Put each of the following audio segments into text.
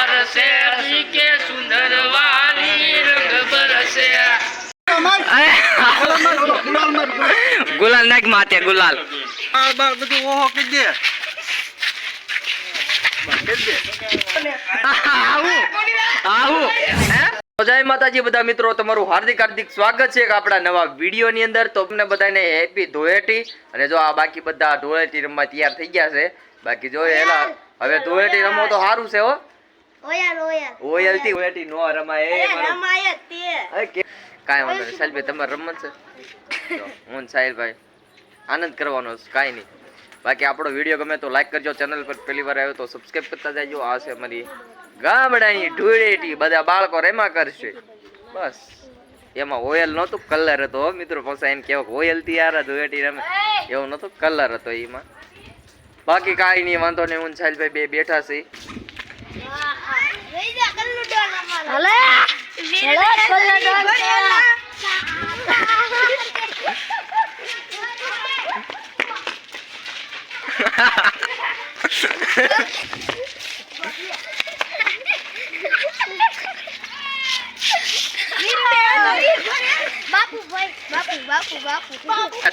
बरसे के सुंदर वाली रंग बरसे गुलाल नाक माते गुलाल બધું ઓહો કે દે જય માતાજી બધા મિત્રો, તમારું હાર્દિક હાર્દિક સ્વાગત છે આપણા નવા વિડીયો ની અંદર। તો તમને બધાને હેપી ધોળેટી। અને જો આ બાકી બધા ધોળેટી રમવા તૈયાર થઈ ગયા છે। બાકી જો એલા હવે ધોળેટી રમો તો સારું છે હો। ઓયલ થી ધોળેટી નો રમાય એ રમાય તે કાઈ વાંધો નહીં। સાહેબ તમારે રમવું છે તો હું સાહેલભાઈ આનંદ કરવાનો છે, કાઈ નહીં। બાકી આપણો વિડીયો ગમે તો લાઈક કરજો, ચેનલ પર પહેલી વાર આવ્યો તો સબસ્ક્રાઇબ કરતા જાજો। આ છે અમારી ગામડાની ધૂળેટી, બધા બાળકો રેમા કરશે બસ। એમાં ઓયલ નહોતું, કલર હતો મિત્રો। પછી એમ કેવો ઓયલ થી યાર ધૂળેટી રમે એવું નહોતું, કલર હતો એમાં। બાકી કાઈ નહીં, વાંધો નહીં। હું સાહેલભાઈ બે બેઠા છે।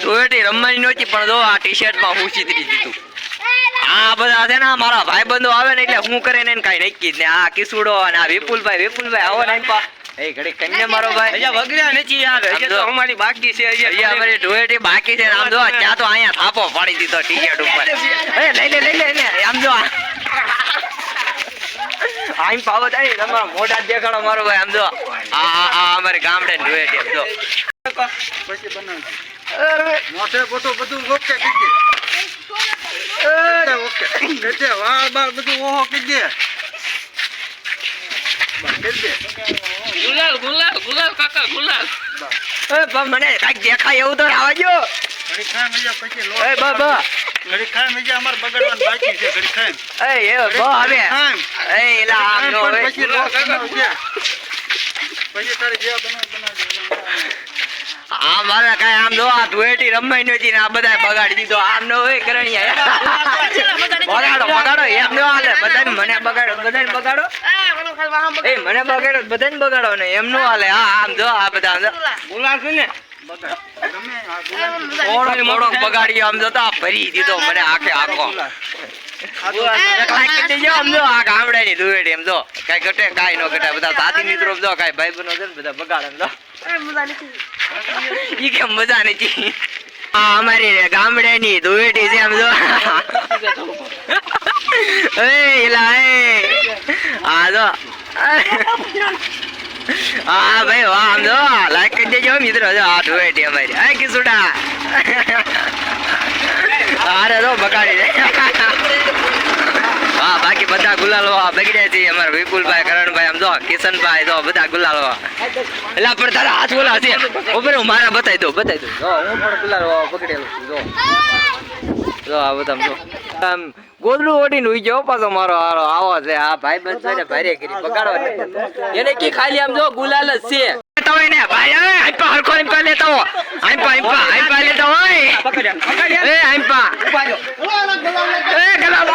ધોળેટી રમવાની નહોતી પણ જો આ ટી શર્ટ માં હું ચીતરી દીધું। આ બધા છે ને મારા ભાઈ બંધો આવે ને એટલે હું કરે ને કઈ નક્કી જ ને। આ કિસુડો અને આ વિપુલભાઈ આવો ને એ ઘડી કન્યા મારો ભાઈ હજી વગડ્યા નથી યાર, હજી તો અમારી બાકી છે, હજી અમારી ધોળેટી બાકી છે। આમ જો ત્યાં તો અહીંયા થાપો પાડી દીધો ટી શર્ટ ઉપર। લઈ લે આમ જો આમ પાવો થાય તમારા મોઢા દેખાડો મારો ભાઈ। આમ જો આ અમારે ગામડે ધોળેટી આમ જો પછી બનાવજો મોઢે બોટો બધું ઓકે કરી દે ઓકે ગજે વાહ બાર બધું ઓહો કરી દે ગુલાલ કાકા ગુલાલ મને કાંઈક દેખાય એવું તો આવજો ઘડી ખાય મજા પછી લો એ બાબા ઘડી ખાય મજા અમાર બગાડવાનું બાકી છે ઘડી ખાય એ બો હવે એ એલા આમ નો પછી લો બનાવજે પછી તારે જે બનાવજો આ મારા કાઈ આમ જો આ ધોળેટી રમાઈ નહોતી ને આ બધા બગાડી દીધો। આમ નો હોય કરણિયા બગાડો એમ નો હાલે। બધાને મને બગાડો બધાને બગાડો એ મને બગાડો બધાને બગાડો ને એમ નો હાલે। હા આમ જો આ બધા ગુલાલ છે ને મોડો બગાડી આમ જો તો આ ભરી દીધો મને આખે આખો। આમ જો આ ગામડાની ધોળેટી એમ જો કઈ ઘટે કાઈ નો ઘટે। બધા સાથી મિત્રો જો કઈ ભાઈ બનો છે ને બધા બગાડે એમ જો ઈ કેમ મજા નથી। આ અમારી ગામડાની ધોળેટી છે આમ જો એલા આ જો હા ભાઈ વાહ આમ જો લાઈક કરી દેજો મિત્રો। જો આ ધોળેટી અમારી આ કિસુડા અરે તો બગાડી દે। હા બાકી બધા ગુલાલ બગડ્યા છે અમારા વિપુલભાઈ, કરણભાઈ, આમ જો કિશનભાઈ જો બધા ગુલાલ એટલે પણ તારા હાથ બોલા છે ઉપર મારા બતાવી દો જો હું પણ ગુલાલ બગડેલું છું જો આ બધા જો આમ ગોદડું ઓઢીને ઉઈ ગયો પાછો મારો હારો આવો છે। આ ભાઈ બંધ ને ભારે કરી બગાડો એને કી ખાલી આમ જો ગુલાલ જ છે ને ભાઈ આઈપા હરખો આઈપા લેતા હો આઈપા લેતા હોય એ આઈપા એ ગલાલ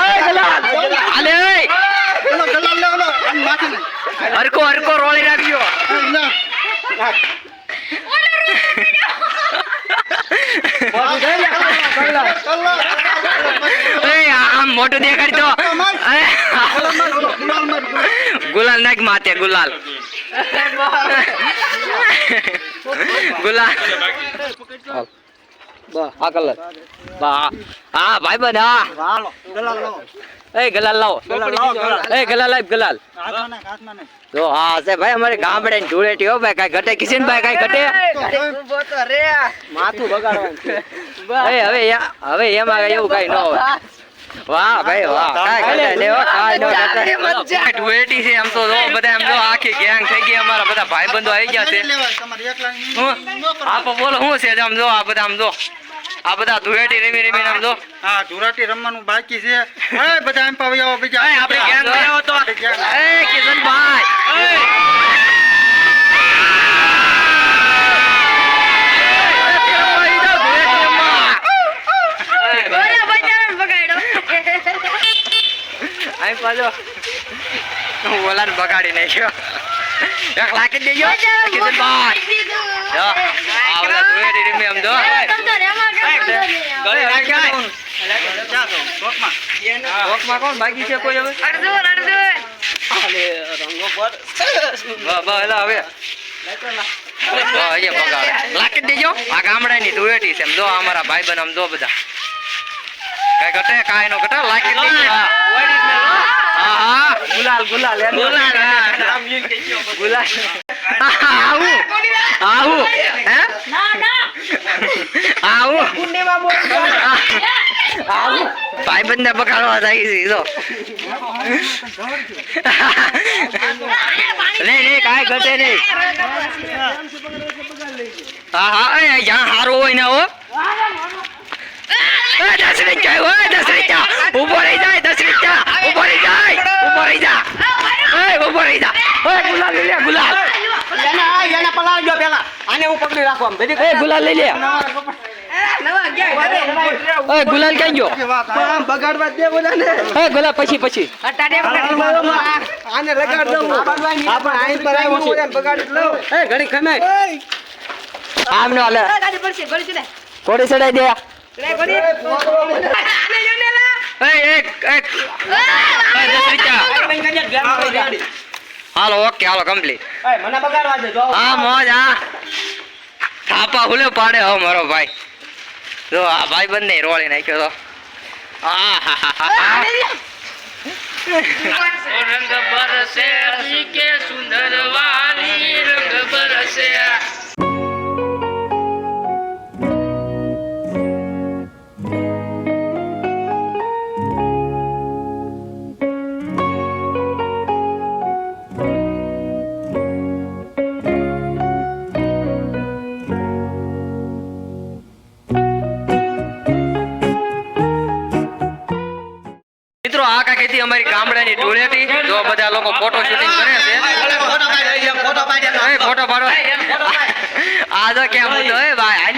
આલે ગલાલ લે ઓલો માથે હરખો રોળી રાખજો આમ મોટું દેખાડી તો ગુલાલ નાખ માતે ગુલાલ હા કલર હા ભાઈ બન હા ગલાલ લાવો ગલાલ લાવ ગલાલ તો હા છે ભાઈ અમારે ગામડે ની ધૂળેટી હો ભાઈ કઈ ઘટે કિશનભાઈ કઈ ઘટે માથું બગાડવાનું હવે એમાં એવું કઈ ન હોય। વાહ ભાઈ વાહ કાઈ ઘટે ને કાઈ નો ઘટે ધૂળેટી છે આમ તો જો બધા આમ જો આખી ગેંગ થઈ ગઈ અમારા બધા ભાઈબંધો આવી ગયા છે। આપો બોલો શું છે આમ જો આ બધા આમ જો આ બધા ધૂળેટી રમી આમ જો હા ધૂળેટી રમવાનું બાકી છે। એ બધા એમ પાવી આવો બીજા આપણે ગેંગ આવ્યો તો એ કિશનભાઈ આઈ પાજો હું ઓલાને બગાડી નાખ્યો. એક લાખી જ દેજો કિશનભાઈ. જો આ ઓલા ધોળેટી રમે આમ જો. ગળે નાખ્યા. કોકમાં કોણ બાકી છે કોઈ હવે? વાહ વાહ એલા હવે. વાહ એ બગાડે. લાખી જ દેજો. આ ગામડાની ધોળેટી છે એમ જો અમારા ભાઈબંધ આમ જો બધા. કઈ ઘટે કાઈ નો ઘટે લાખી જ દેજો. હા હા ગુલાલ ગુલાલ ગુલાલ ગુલાલ. આવું આવું હે આવું આવું ભાઈબંધ ને બગાડવા જાય છે જો. નહીં કાંઈ ઘટે નહીં. હા હા એ જ્યાં સારું હોય ને હો. દસરીચા હોય દસરીચા ઉભો રહી જાય. દસરીચા ઉભો રહી જાય. ઉભો રહી જા. ઉભો રહી જા. ગુલાલ લઈ લે ગુલાલ. આને હું પકડી રાખો આમ બધી ગુલાલ લઈ લે. ગુલાલ ક્યાં ગયો? બગાડવા દે બોલાને. ગુલાલ પછી પછી આને લગાડ દઉં. આપણે આઈ પર આવ્યો છે ને બગાડી લઉં. ઘડી ખમે આમ નો હાલે. ઘોડી ચડાઈ દે. હાલો ઓકે હાલો કમ્પ્લીટ. મને બગાડવા દે જો હા મોજ હા. થાપા હુલે પાડે હો મારો ભાઈ. જો આ ભાઈ બંને રોળી નાખ્યો તો. રંગ બરસે કે સુંદર વાલી રંગ બરસે. મિત્રો આ કાંઈક હતી અમારી ગામડાની ધૂળેટી. જો બધા લોકો ફોટો શૂટિંગ કરે છે. ફોટો પાડો. આ તો કેમ હતો ભાઈ.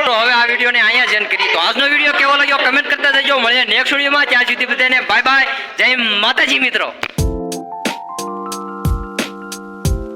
તો હવે આ વિડીયો ને અહીંયા જ એન્ડ કરી. તો આજનો વિડીયો કેવો લાગ્યો કમેન્ટ કરતા જજો. મળીએ નેક્સ્ટ વિડીયોમાં. ત્યાં સુધી બધાને બાય બાય. જય માતાજી મિત્રો.